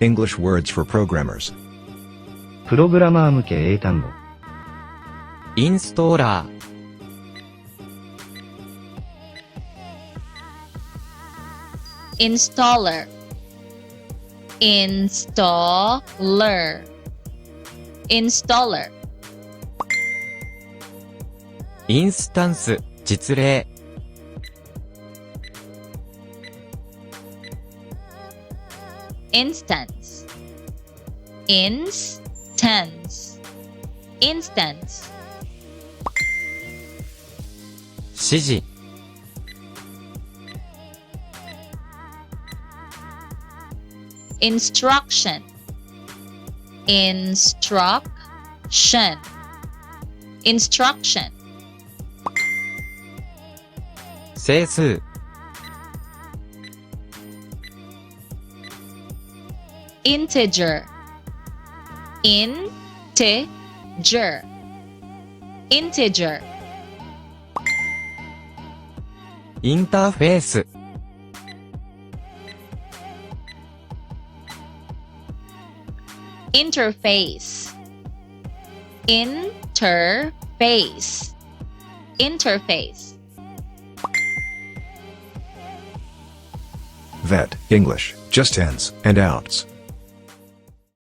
English words for programmers. プログラマー向け英単語。インストーラー、installer, installer, installer, インスタンス、実例、instance, instance, instance, 指示、instruction, instruction, instruction, 整数、integer, integer, integer, インターフェース、interface, interface, interface, Vet, English, just ins and outs.